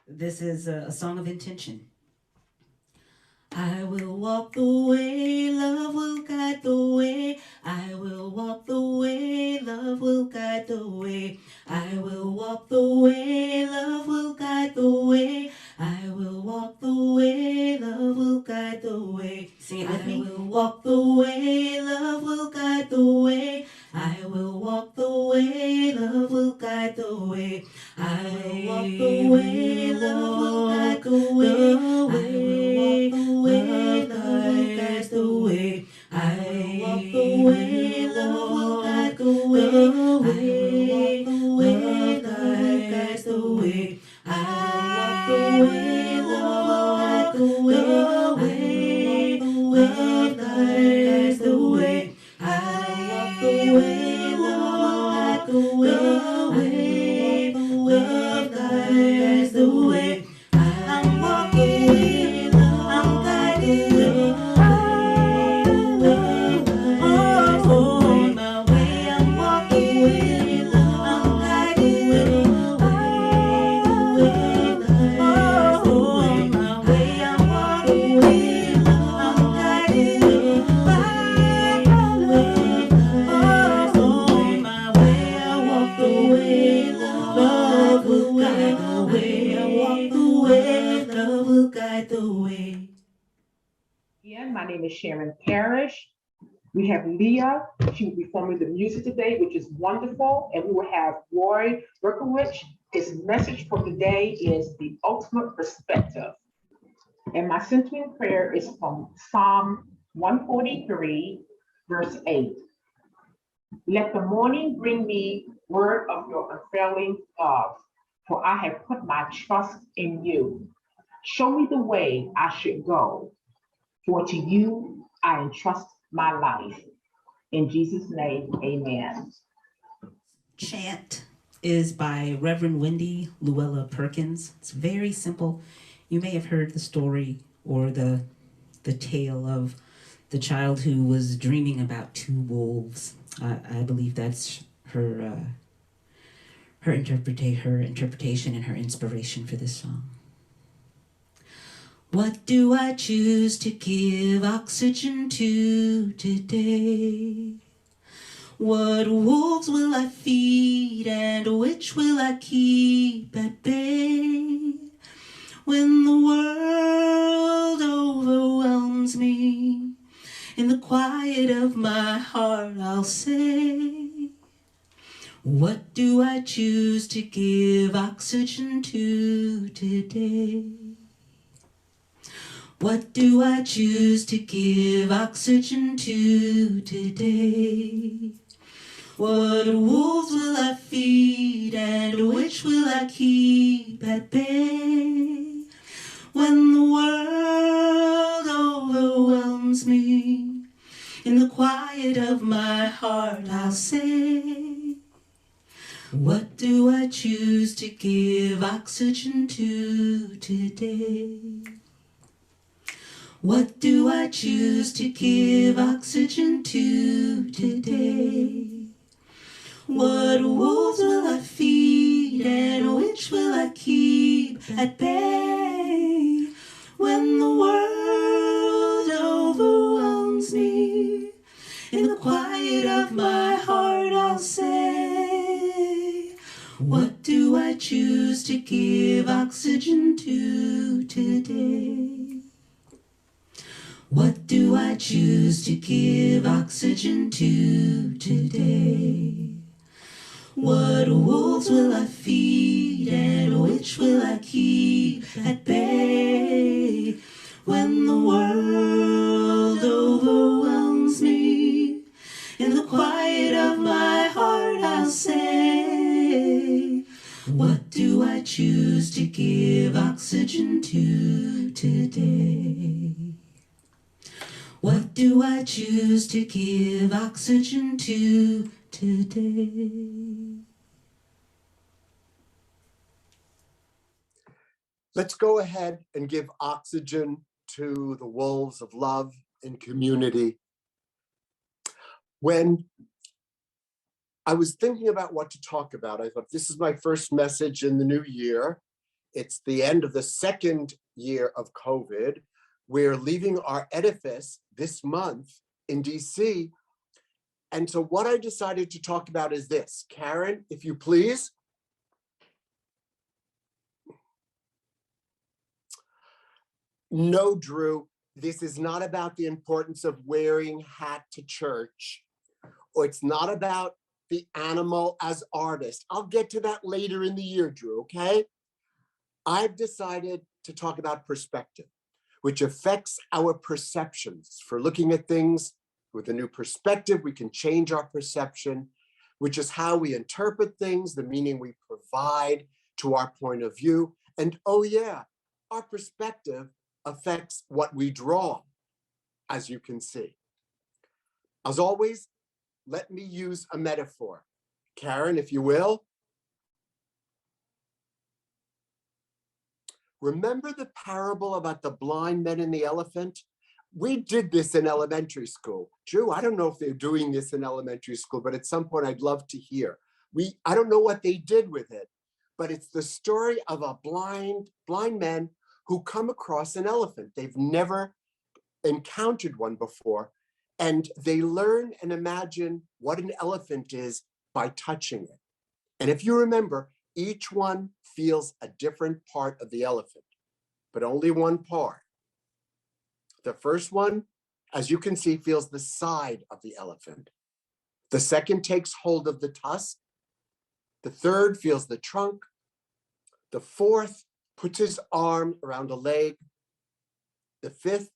This is a song of intention. I will walk the way, love will guide the way. I will walk the way, love will guide the way. I will walk the way, love will guide the way. I will walk the way, love will guide the way. Sing it with me. I will walk the way, love will guide the way. I will walk the way, love will guide the way. I will walk the way, love will guide the way. I will walk the way, love will guide the way. I will walk the way, love will guide the way. I will walk the way, love will guide the way. I will walk the way, love will guide the way. Love guides the way. I walk the way, love will guide the way. Love guides the way. I'm walking with love. I'm guided with love. On my way, I'm walking with love. I'm guided with love. On my way, I'm walking with love. I'm guided with love. On my way, I walk the way love will guide the way. I walk the way love will guide the way. Again, my name is Sharon Parrish. We have Leah. She will be performing the music today, which is wonderful. And we will have Roy Berkowitz. His message for today is the ultimate perspective. And my centering prayer is from Psalm 143, verse 8. Let the morning bring me word of your unfailing love, for I have put my trust in you. Show me the way I should go, for to you I entrust my life. In Jesus' name, amen. Chant is by Reverend Wendy Luella Perkins. It's very simple. You may have heard the story or the tale of the child who was dreaming about two wolves. I believe that's her interpretation and her inspiration for this song. What do I choose to give oxygen to today? What wolves will I feed and which will I keep at bay? When the world overwhelms me, in the quiet of my heart I'll say, what do I choose to give oxygen to today? What do I choose to give oxygen to today? What wolves will I feed and which will I keep at bay? When the world overwhelms me, in the quiet of my heart I'll say, what do I choose to give oxygen to today? What do I choose to give oxygen to today? What wolves will I feed and which will I keep at bay? When the world overwhelms me, in the quiet of my heart I'll say, what do I choose to give oxygen to today? What do I choose to give oxygen to today? What wolves will I feed and which will I keep at bay? When the world overwhelms me, in the quiet of my heart I'll say, what do I choose to give oxygen to today? What do I choose to give oxygen to today? Let's go ahead and give oxygen to the wolves of love and community. When I was thinking about what to talk about, I thought this is my first message in the new year, it's the end of the second year of COVID. We're leaving our edifice this month in DC. And so what I decided to talk about is this. Karen, if you please. No, Drew, this is not about the importance of wearing hat to church, or it's not about the animal as artist. I'll get to that later in the year, Drew, okay? I've decided to talk about perspective, which affects our perceptions. For looking at things with a new perspective, we can change our perception, which is how we interpret things, the meaning we provide to our point of view. And oh yeah, our perspective affects what we draw, as you can see. As always, let me use a metaphor. Karen, if you will. Remember the parable about the blind men and the elephant? We did this in elementary school. Drew, I don't know if they're doing this in elementary school, but at some point I'd love to hear. I don't know what they did with it, but it's the story of a blind men who come across an elephant. They've never encountered one before, and they learn and imagine what an elephant is by touching it. And if you remember, each one feels a different part of the elephant, but only one part. The first one, as you can see, feels the side of the elephant. The second takes hold of the tusk. The third feels the trunk. The fourth puts his arm around a leg. The fifth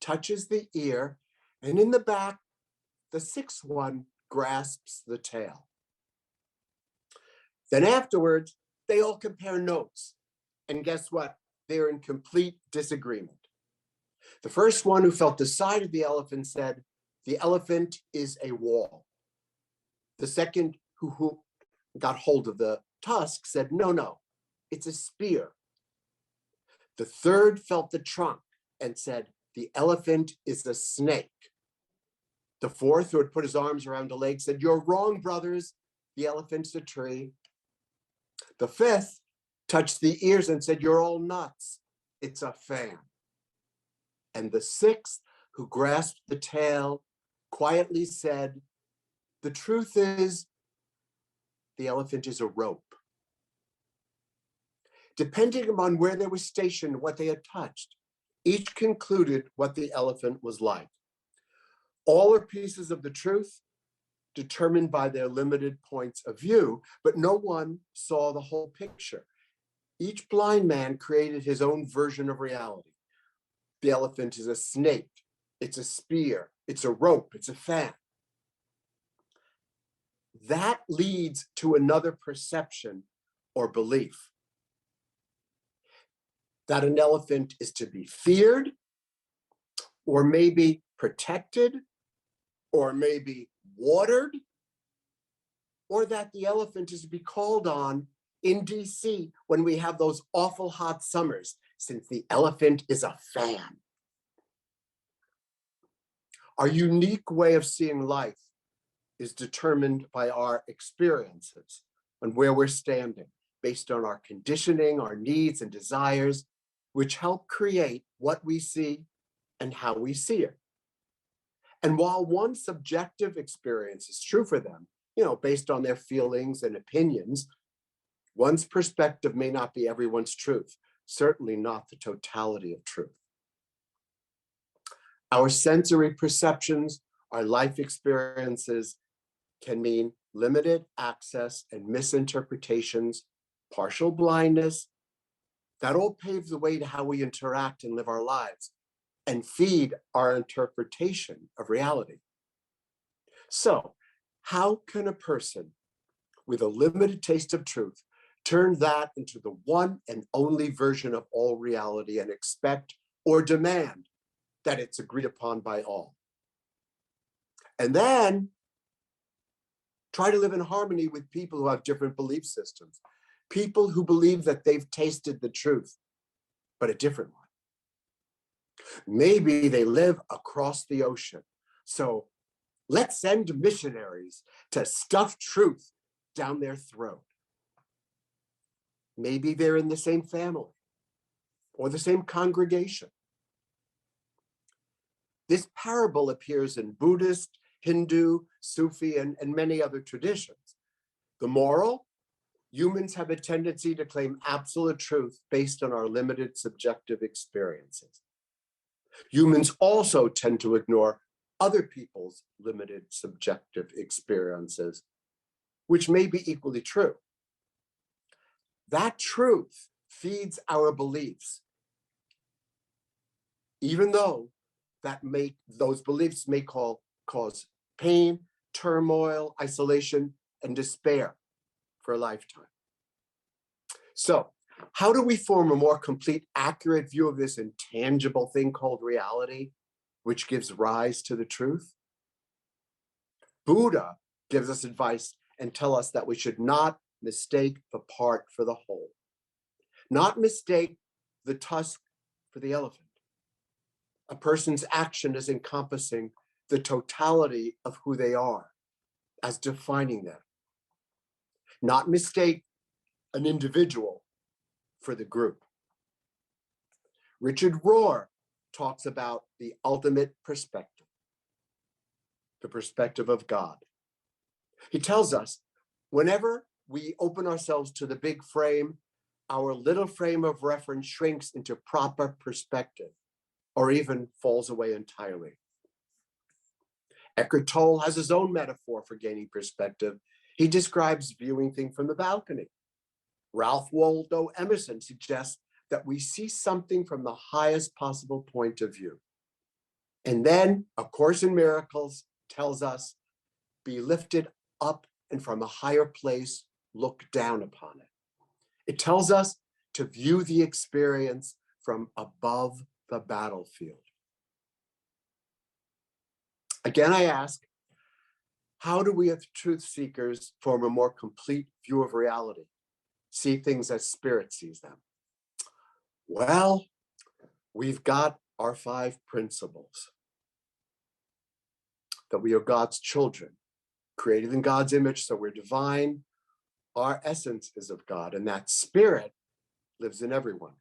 touches the ear. And in the back, the sixth one grasps the tail. Then afterwards, they all compare notes. And guess what? They're in complete disagreement. The first one who felt the side of the elephant said, the elephant is a wall. The second who got hold of the tusk said, no, it's a spear. The third felt the trunk and said, the elephant is a snake. The fourth, who had put his arms around a leg, said, you're wrong, brothers. The elephant's a tree. The fifth touched the ears and said, you're all nuts. It's a fan. And the sixth, who grasped the tail, quietly said, the truth is, the elephant is a rope. Depending upon where they were stationed, what they had touched, each concluded what the elephant was like. All are pieces of the truth, determined by their limited points of view, but no one saw the whole picture. Each blind man created his own version of reality. The elephant is a snake, it's a spear, it's a rope, it's a fan. That leads to another perception or belief. That an elephant is to be feared, or maybe protected, or maybe watered, or that the elephant is to be called on in DC when we have those awful hot summers, since the elephant is a fan. Our unique way of seeing life is determined by our experiences and where we're standing, based on our conditioning, our needs and desires, which help create what we see and how we see it. And while one subjective experience is true for them, based on their feelings and opinions, one's perspective may not be everyone's truth, certainly not the totality of truth. Our sensory perceptions, our life experiences can mean limited access and misinterpretations, partial blindness. That all paves the way to how we interact and live our lives and feed our interpretation of reality. So, how can a person with a limited taste of truth turn that into the one and only version of all reality and expect or demand that it's agreed upon by all? And then try to live in harmony with people who have different belief systems, people who believe that they've tasted the truth, but a different one. Maybe they live across the ocean. So let's send missionaries to stuff truth down their throat. Maybe they're in the same family or the same congregation. This parable appears in Buddhist, Hindu, Sufi, and many other traditions. The moral: humans have a tendency to claim absolute truth based on our limited subjective experiences. Humans also tend to ignore other people's limited subjective experiences, which may be equally true. That truth feeds our beliefs, even though those beliefs may cause pain, turmoil, isolation, and despair for a lifetime. So, how do we form a more complete, accurate view of this intangible thing called reality, which gives rise to the truth? Buddha gives us advice and tell us that we should not mistake the part for the whole, not mistake the tusk for the elephant. A person's action is encompassing the totality of who they are, as defining them. Not mistake an individual for the group. Richard Rohr talks about the ultimate perspective, the perspective of God. He tells us, whenever we open ourselves to the big frame, our little frame of reference shrinks into proper perspective, or even falls away entirely. Eckhart Tolle has his own metaphor for gaining perspective. He describes viewing things from the balcony. Ralph Waldo Emerson suggests that we see something from the highest possible point of view. And then A Course in Miracles tells us, be lifted up and from a higher place, look down upon it. It tells us to view the experience from above the battlefield. Again, I ask, how do we as truth seekers form a more complete view of reality? See things as spirit sees them? Well, we've got our 5 principles. That we are God's children, created in God's image, so we're divine. Our essence is of God, and that spirit lives in everyone.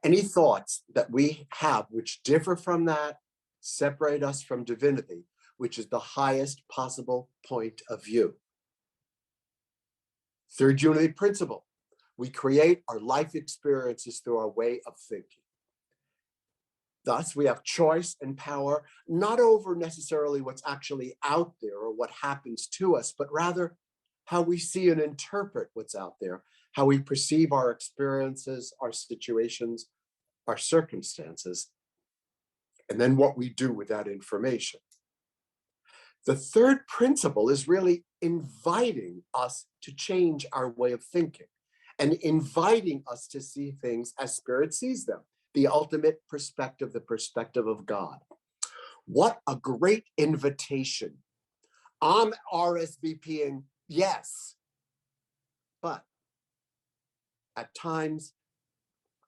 Any thoughts that we have which differ from that separate us from divinity, which is the highest possible point of view. Third unity principle: we create our life experiences through our way of thinking. Thus, we have choice and power, not over necessarily what's actually out there or what happens to us, but rather how we see and interpret what's out there, how we perceive our experiences, our situations, our circumstances, and then what we do with that information. The third principle is really inviting us to change our way of thinking and inviting us to see things as spirit sees them, the ultimate perspective, the perspective of God. What a great invitation. I'm RSVPing, yes, but at times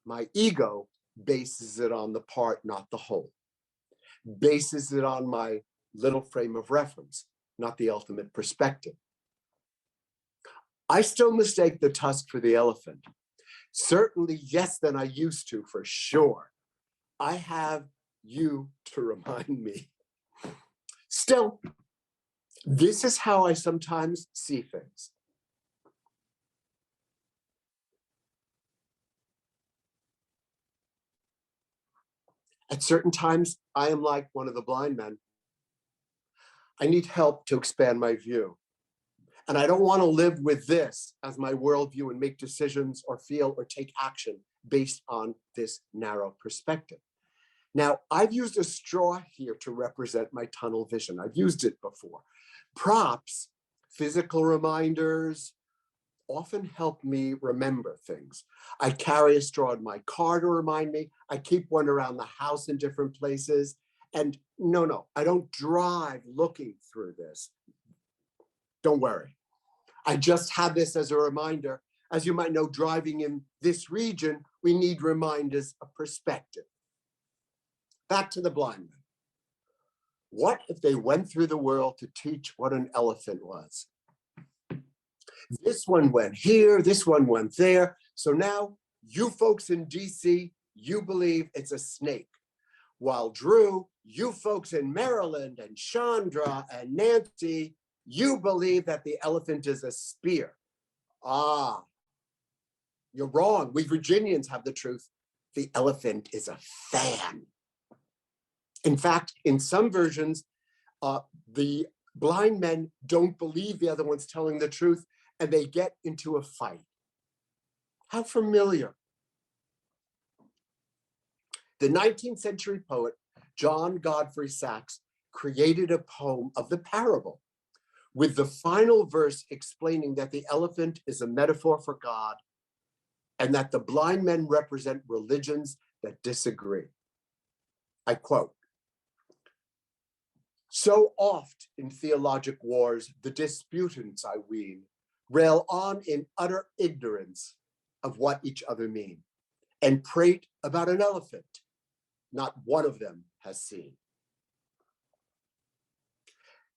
my ego bases it on the part, not the whole, bases it on my little frame of reference, not the ultimate perspective. I still mistake the tusk for the elephant. Certainly, yes, than I used to, for sure. I have you to remind me. Still, this is how I sometimes see things. At certain times, I am like one of the blind men. I need help to expand my view. And I don't want to live with this as my worldview and make decisions or feel or take action based on this narrow perspective. Now, I've used a straw here to represent my tunnel vision. I've used it before. Props, physical reminders, often help me remember things. I carry a straw in my car to remind me. I keep one around the house in different places. And no, I don't drive looking through this. Don't worry. I just have this as a reminder. As you might know, driving in this region, we need reminders of perspective. Back to the blind men. What if they went through the world to teach what an elephant was? This one went here, this one went there. So now you folks in DC, you believe it's a snake. While Drew, you folks in Maryland and Chandra and Nancy, you believe that the elephant is a spear. Ah, you're wrong. We Virginians have the truth. The elephant is a fan. In fact, in some versions, the blind men don't believe the other one's telling the truth, and they get into a fight. How familiar. The 19th century poet, John Godfrey Saxe, created a poem of the parable, with the final verse explaining that the elephant is a metaphor for God and that the blind men represent religions that disagree. I quote, "So oft in theologic wars, the disputants, I ween, rail on in utter ignorance of what each other mean, and prate about an elephant not one of them has seen."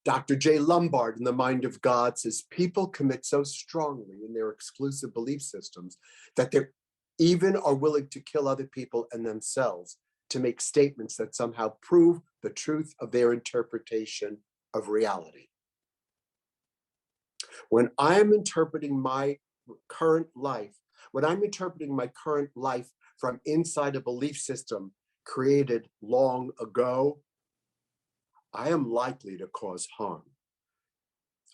Dr. J. Lombard in The Mind of God says, people commit so strongly in their exclusive belief systems that they even are willing to kill other people and themselves to make statements that somehow prove the truth of their interpretation of reality. When I'm interpreting my current life, when I'm interpreting my current life from inside a belief system created long ago, I am likely to cause harm.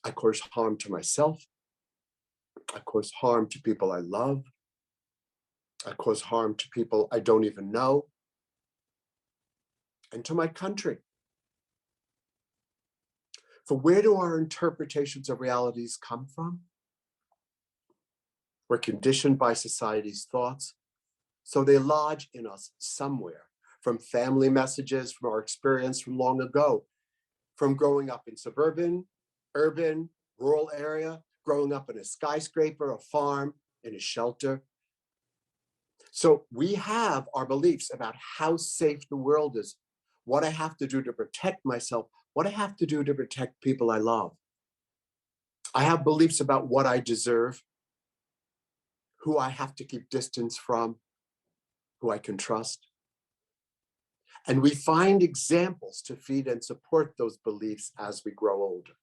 I cause harm to myself. I cause harm to people I love. I cause harm to people I don't even know, and to my country. For where do our interpretations of realities come from? We're conditioned by society's thoughts, so they lodge in us somewhere, from family messages, from our experience from long ago, from growing up in suburban, urban, rural area, growing up in a skyscraper, a farm, in a shelter. So we have our beliefs about how safe the world is, what I have to do to protect myself, what I have to do to protect people I love. I have beliefs about what I deserve, who I have to keep distance from, who I can trust. And we find examples to feed and support those beliefs as we grow older.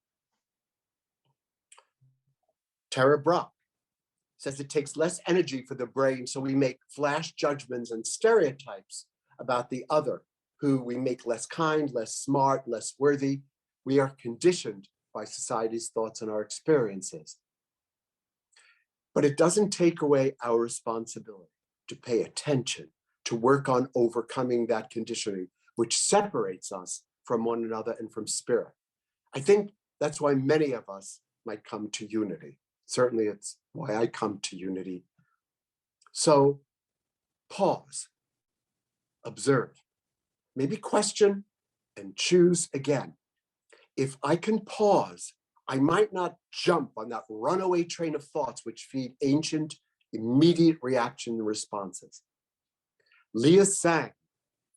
Tara Brach says it takes less energy for the brain, so we make flash judgments and stereotypes about the other, who we make less kind, less smart, less worthy. We are conditioned by society's thoughts and our experiences. But it doesn't take away our responsibility to pay attention, to work on overcoming that conditioning, which separates us from one another and from spirit. I think that's why many of us might come to unity. Certainly it's why I come to unity. So pause, observe, maybe question and choose again. If I can pause, I might not jump on that runaway train of thoughts which feed ancient, immediate reaction and responses. Leah sang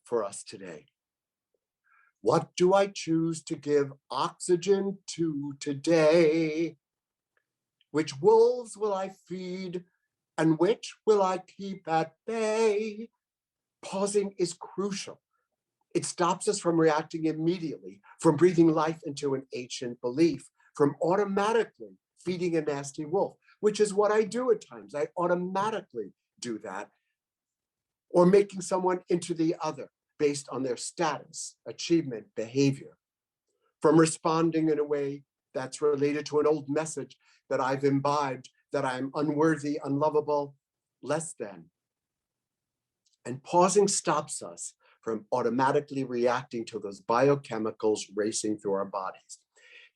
for us today. What do I choose to give oxygen to today? Which wolves will I feed and which will I keep at bay? Pausing is crucial. It stops us from reacting immediately, from breathing life into an ancient belief, from automatically feeding a nasty wolf, which is what I do at times. I automatically do that, or making someone into the other based on their status, achievement, behavior, from responding in a way that's related to an old message that I've imbibed, that I'm unworthy, unlovable, less than. And pausing stops us from automatically reacting to those biochemicals racing through our bodies.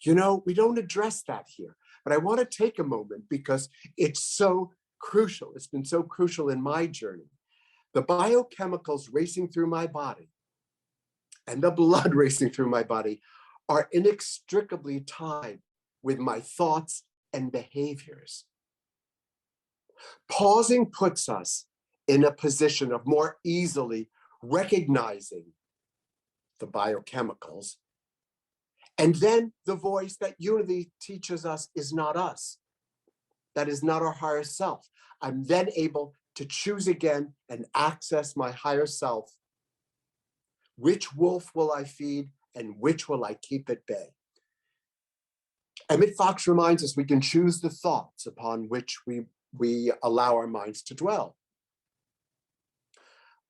You know, we don't address that here, but I want to take a moment because it's so crucial. It's been so crucial in my journey. The biochemicals racing through my body and the blood racing through my body are inextricably tied with my thoughts and behaviors. Pausing puts us in a position of more easily recognizing the biochemicals. And then the voice that unity teaches us is not us. that is not our higher self. I'm then able to choose again and access my higher self. Which wolf will I feed and which will I keep at bay? Emmett Fox reminds us we can choose the thoughts upon which we allow our minds to dwell.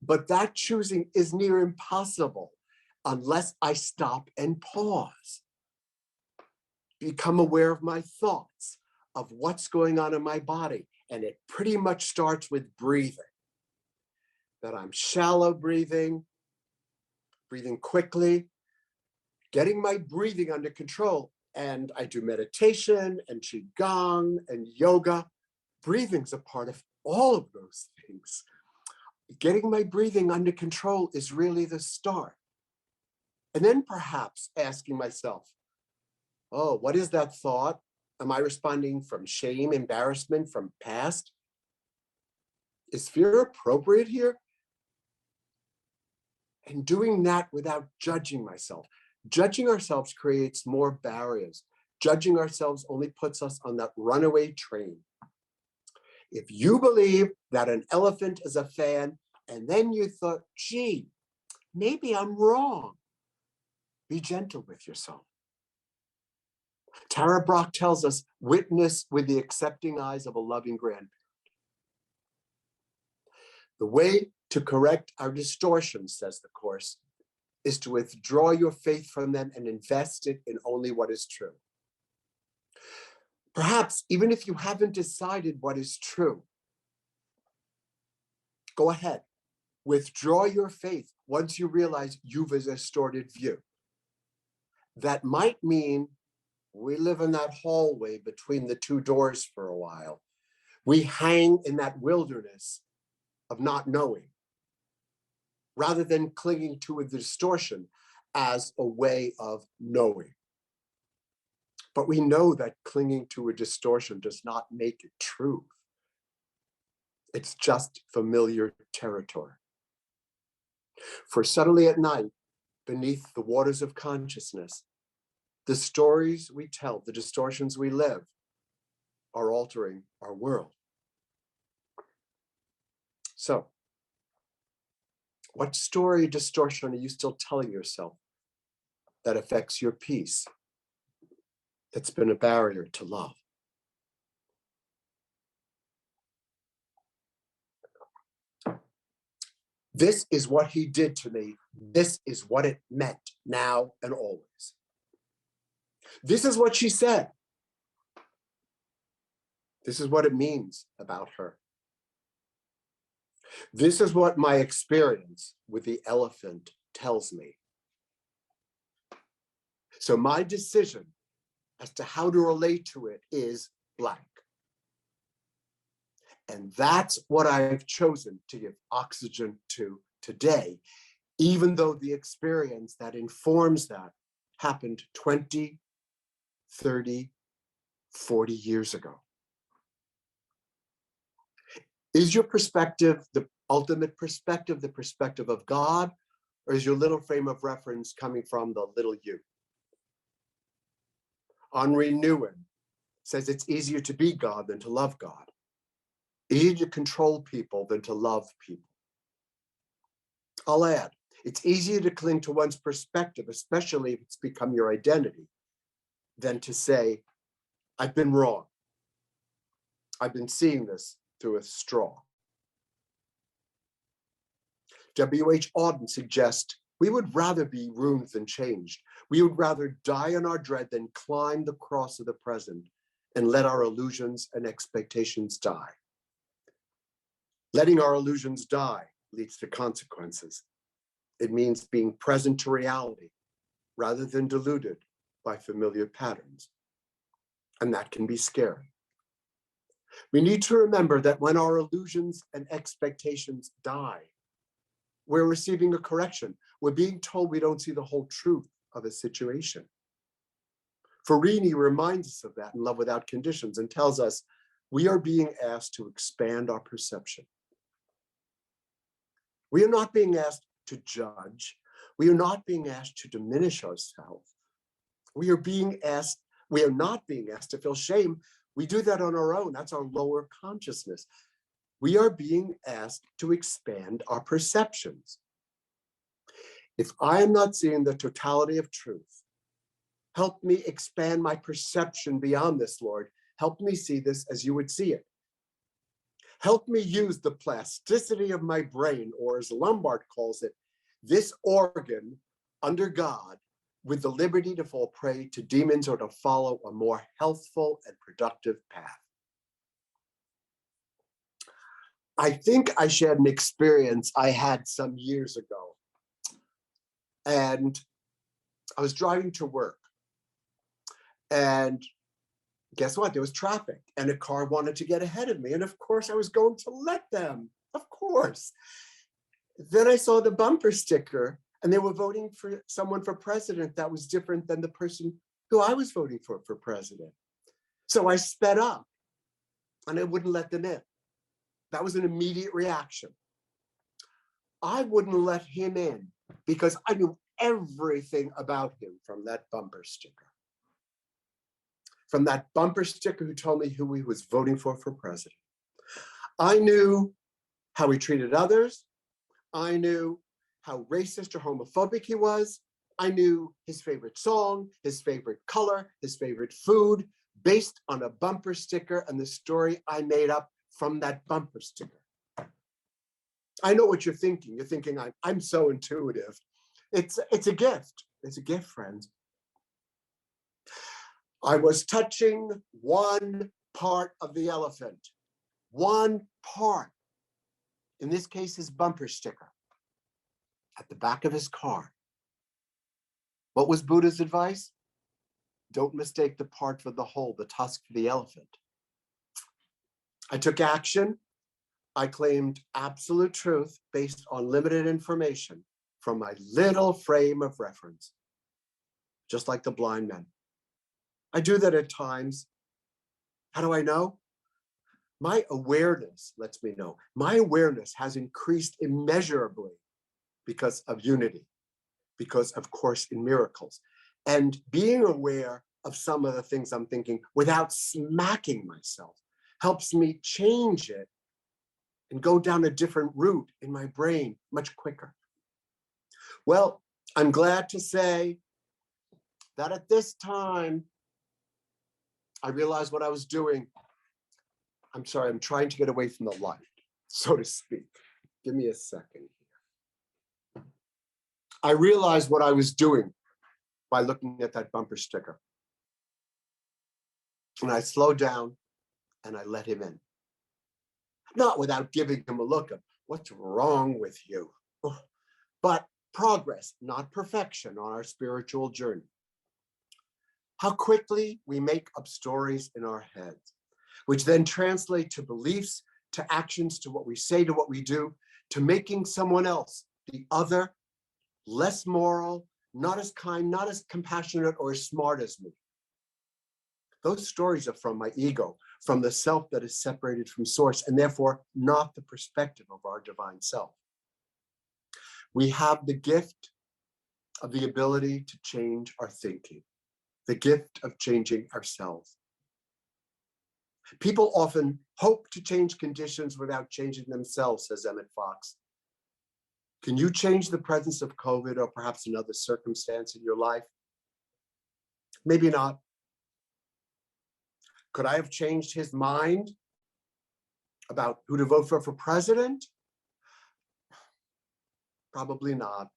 But that choosing is near impossible unless I stop and pause. Become aware of my thoughts, of what's going on in my body. And it pretty much starts with breathing. That I'm shallow breathing, breathing quickly, getting my breathing under control. And I do meditation and qigong and yoga. Breathing's a part of all of those things. Getting my breathing under control is really the start. And then perhaps asking myself, oh, what is that thought? Am I responding from shame, embarrassment, from past? Is fear appropriate here? And doing that without judging myself. Judging ourselves creates more barriers. Judging ourselves only puts us on that runaway train. If you believe that an elephant is a fan, and then you thought, gee, maybe I'm wrong, be gentle with yourself. Tara Brach tells us, witness with the accepting eyes of a loving grandparent. The way to correct our distortions, says the Course, is to withdraw your faith from them and invest it in only what is true. Perhaps even if you haven't decided what is true, go ahead. Withdraw your faith once you realize you've a distorted view. That might mean we live in that hallway between the two doors for a while. We hang in that wilderness of not knowing, rather than clinging to a distortion as a way of knowing. But we know that clinging to a distortion does not make it truth. It's just familiar territory. For subtly at night, beneath the waters of consciousness, the stories we tell, the distortions we live, are altering our world. So, what story distortion are you still telling yourself that affects your peace, that's been a barrier to love? This is what he did to me. This is what it meant now and always. This is what she said. This is what it means about her. This is what my experience with the elephant tells me. So my decision as to how to relate to it is blank. And that's what I've chosen to give oxygen to today, even though the experience that informs that happened 20, 30, 40 years ago. Is your perspective the ultimate perspective, the perspective of God, or is your little frame of reference coming from the little you? Henri Nouwen says it's easier to be God than to love God. Easier to control people than to love people. I'll add, it's easier to cling to one's perspective, especially if it's become your identity, than to say, I've been wrong. I've been seeing this through a straw. W.H. Auden suggests we would rather be ruined than changed. We would rather die in our dread than climb the cross of the present and let our illusions and expectations die. Letting our illusions die leads to consequences. It means being present to reality rather than deluded by familiar patterns. And that can be scary. We need to remember that when our illusions and expectations die, we're receiving a correction. We're being told we don't see the whole truth of a situation. Farini reminds us of that in Love Without Conditions and tells us we are being asked to expand our perception. We are not being asked to judge. We are not being asked to diminish ourselves. We are not being asked to feel shame. We do that on our own. That's our lower consciousness. We are being asked to expand our perceptions. If I am not seeing the totality of truth, help me expand my perception beyond this, Lord. Help me see this as you would see it. Help me use the plasticity of my brain, or as Lombard calls it, this organ under God, with the liberty to fall prey to demons or to follow a more healthful and productive path. I think I shared an experience I had some years ago. And I was driving to work. And guess what? There was traffic and a car wanted to get ahead of me. And of course, I was going to let them. Of course. Then I saw the bumper sticker and they were voting for someone for president that was different than the person who I was voting for president. So I sped up and I wouldn't let them in. That was an immediate reaction. I wouldn't let him in because I knew everything about him from that bumper sticker. From that bumper sticker who told me who he was voting for president. I knew how he treated others. I knew how racist or homophobic he was. I knew his favorite song, his favorite color, his favorite food, based on a bumper sticker and the story I made up from that bumper sticker. I know what you're thinking. You're thinking, I'm so intuitive. It's a gift. It's a gift, friends. I was touching one part of the elephant. One part. In this case, his bumper sticker at the back of his car. What was Buddha's advice? Don't mistake the part for the whole, the tusk for the elephant. I took action. I claimed absolute truth based on limited information from my little frame of reference, just like the blind men. I do that at times. How do I know? My awareness lets me know. My awareness has increased immeasurably because of unity, because of Course in Miracles. And being aware of some of the things I'm thinking without smacking myself helps me change it and go down a different route in my brain much quicker. Well, I'm glad to say that at this time, I realized what I was doing. I'm sorry, I'm trying to get away from the light, so to speak. Give me a second here. I realized what I was doing by looking at that bumper sticker. And I slowed down and I let him in. Not without giving him a look of, what's wrong with you? But progress, not perfection on our spiritual journey. How quickly we make up stories in our heads, which then translate to beliefs, to actions, to what we say, to what we do, to making someone else, the other, less moral, not as kind, not as compassionate or as smart as me. Those stories are from my ego, from the self that is separated from source, and therefore not the perspective of our divine self. We have the gift of the ability to change our thinking, the gift of changing ourselves. People often hope to change conditions without changing themselves, says Emmett Fox. Can you change the presence of COVID or perhaps another circumstance in your life? Maybe not. Could I have changed his mind about who to vote for president? Probably not.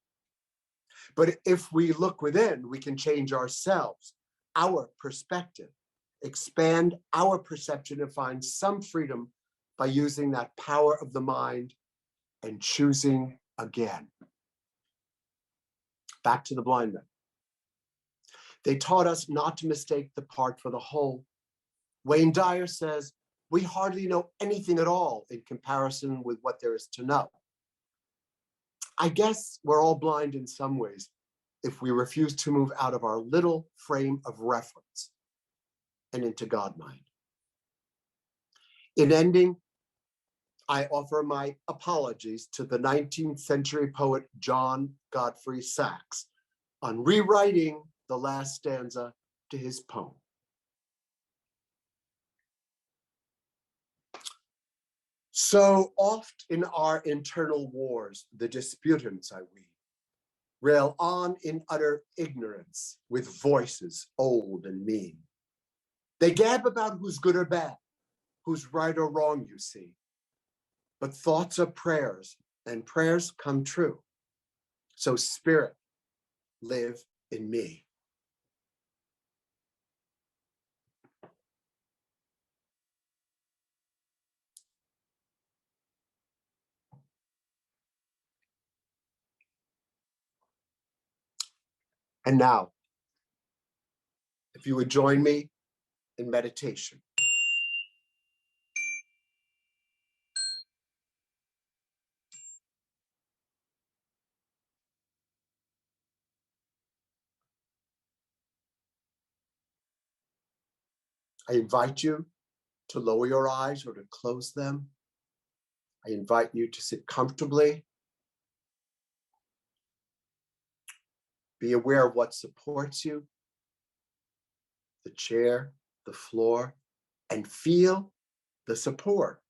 But if we look within, we can change ourselves, our perspective, expand our perception and find some freedom by using that power of the mind and choosing again. Back to the blind men. They taught us not to mistake the part for the whole. Wayne Dyer says, we hardly know anything at all in comparison with what there is to know. I guess we're all blind in some ways if we refuse to move out of our little frame of reference and into God mind. In ending, I offer my apologies to the 19th century poet John Godfrey Saxe on rewriting the last stanza to his poem. So oft in our internal wars, the disputants I we rail on in utter ignorance with voices old and mean. They gab about who's good or bad, who's right or wrong, you see. But thoughts are prayers, and prayers come true. So Spirit, live in me. And now, if you would join me in meditation. I invite you to lower your eyes or to close them. I invite you to sit comfortably. Be aware of what supports you, the chair, the floor, and feel the support.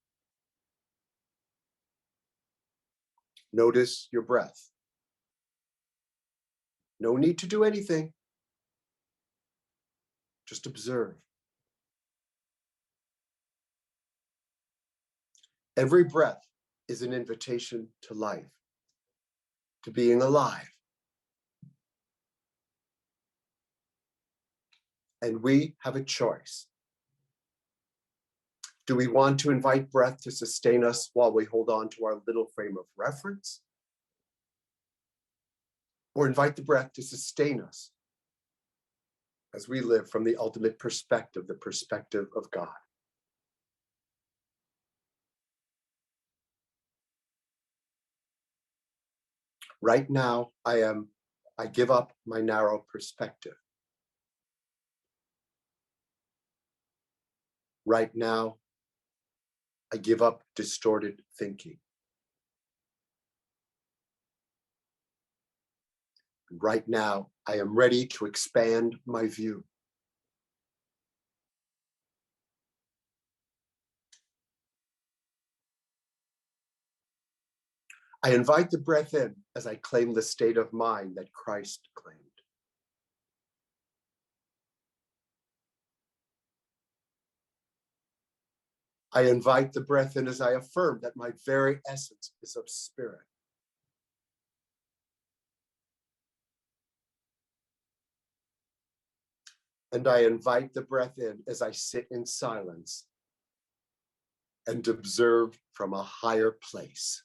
Notice your breath. No need to do anything. Just observe. Every breath is an invitation to life, to being alive. And we have a choice. Do we want to invite breath to sustain us while we hold on to our little frame of reference? Or invite the breath to sustain us as we live from the ultimate perspective, the perspective of God? Right now, I give up my narrow perspective. Right now, I give up distorted thinking. Right now, I am ready to expand my view. I invite the breath in as I claim the state of mind that Christ claimed. I invite the breath in as I affirm that my very essence is of spirit. And I invite the breath in as I sit in silence and observe from a higher place.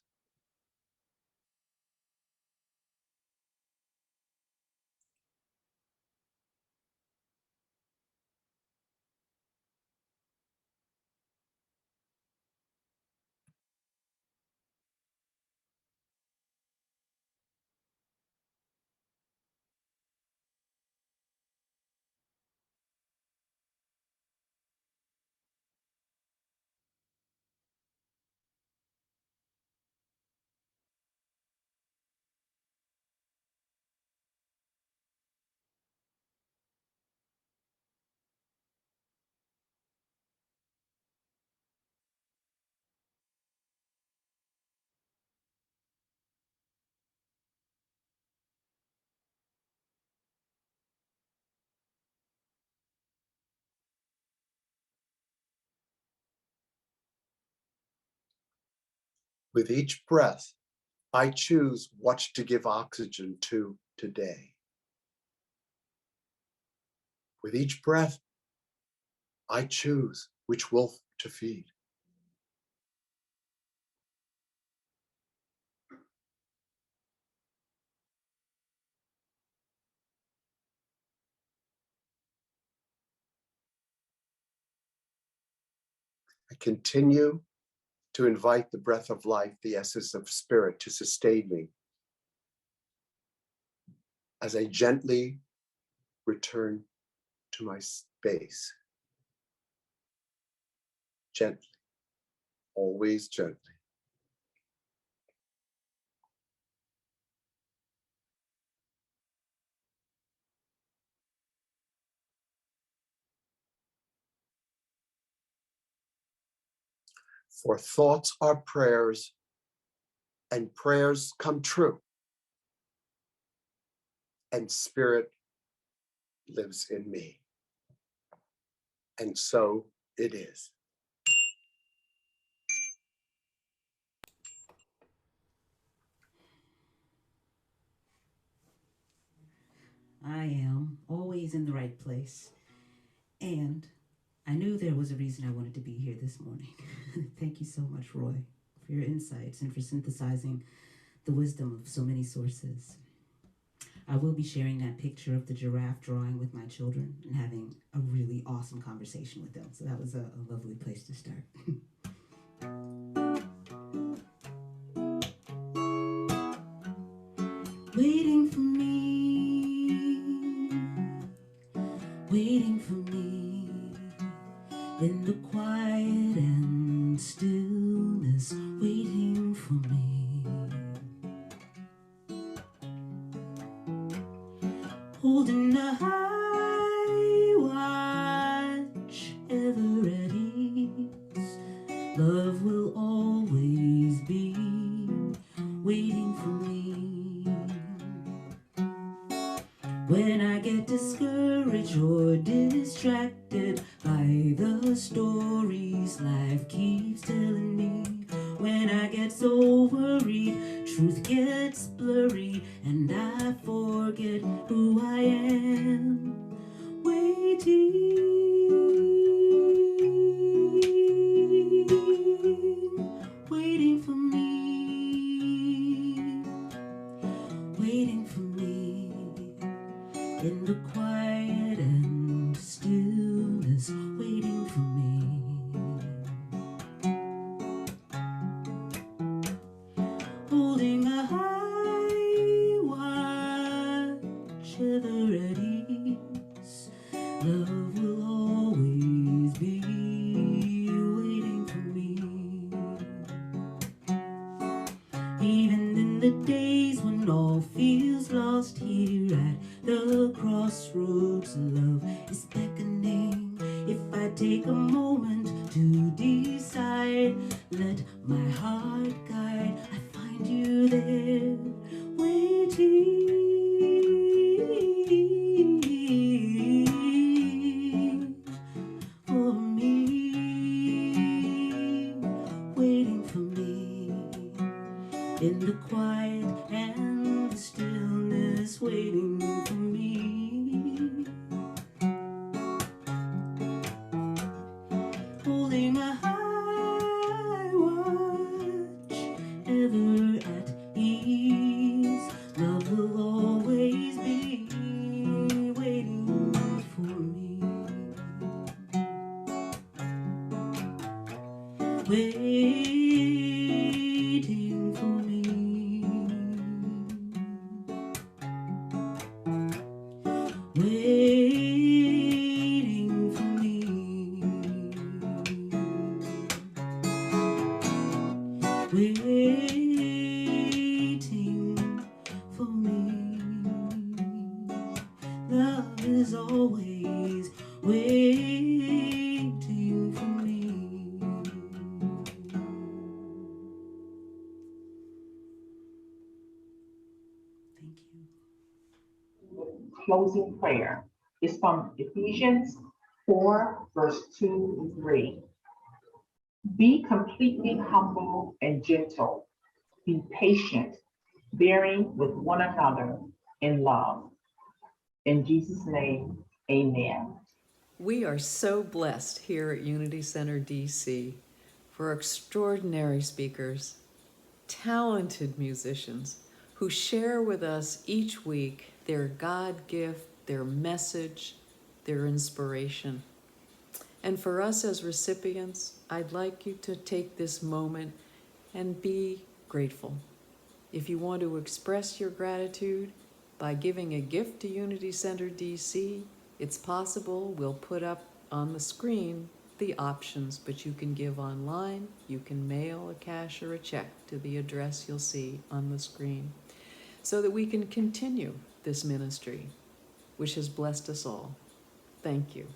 With each breath, I choose what to give oxygen to today. With each breath, I choose which wolf to feed. I continue to invite the breath of life, the essence of spirit, to sustain me as I gently return to my space. Gently, always gently. For thoughts are prayers, and prayers come true. And spirit lives in me. And so it is. I am always in the right place. And I knew there was a reason I wanted to be here this morning. Thank you so much, Roy, for your insights and for synthesizing the wisdom of so many sources. I will be sharing that picture of the giraffe drawing with my children and having a really awesome conversation with them. So that was a lovely place to start. Waiting for me, waiting for me, in the quiet and stillness, waiting for me, holding a high watch, ever at ease. Love will always be waiting for me. When I get discouraged or distracted by the stories life keeps telling me, when I get so worried, truth gets blurry, and I forget who I am. Waiting, waiting for me, waiting for me, in the quiet and stillness, waiting for me, holding a high watch, ever at ease. Love will always be waiting for me, even in the days when all feels lost. Here at the crossroads, love is beckoning. If I take a moment to decide, let my heart guide, I find you there, waiting for me, waiting for me, in the quiet and the stillness, waiting for me, holding a high watch, ever at ease. Love will always be waiting for me, waiting for me, waiting for me, waiting for me. Love is always waiting for me. Thank you. Closing prayer is from Ephesians 4, verse 2 and 3. Be completely humble and gentle. Be patient, bearing with one another in love. In Jesus' name, amen. We are so blessed here at Unity Center DC for extraordinary speakers, talented musicians who share with us each week their God gift, their message, their inspiration. And for us as recipients, I'd like you to take this moment and be grateful. If you want to express your gratitude by giving a gift to Unity Center DC, it's possible. We'll put up on the screen the options, but you can give online, you can mail a cash or a check to the address you'll see on the screen, so that we can continue this ministry, which has blessed us all. Thank you.